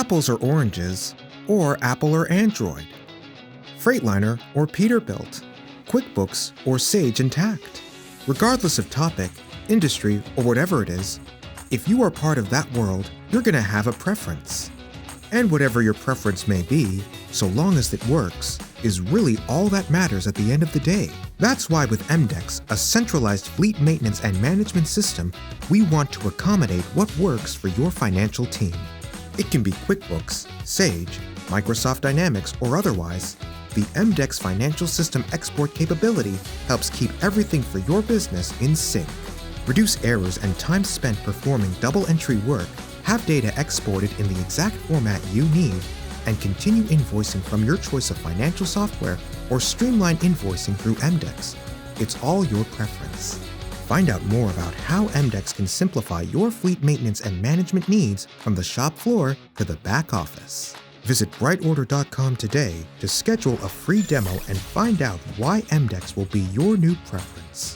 apples or oranges, or Apple or Android, Freightliner or Peterbilt, QuickBooks or Sage Intacct. Regardless of topic, industry, or whatever it is, if you are part of that world, you're going to have a preference. And whatever your preference may be, so long as it works, is really all that matters at the end of the day. That's why with EMDECS, a centralized fleet maintenance and management system, we want to accommodate what works for your financial team. It can be QuickBooks, Sage, Microsoft Dynamics, or otherwise. The EMDECS financial system export capability helps keep everything for your business in sync. Reduce errors and time spent performing double-entry work, have data exported in the exact format you need, and continue invoicing from your choice of financial software or streamline invoicing through EMDECS. It's all your preference. Find out more about how EMDECS can simplify your fleet maintenance and management needs from the shop floor to the back office. Visit BrightOrder.com today to schedule a free demo and find out why EMDECS will be your new preference.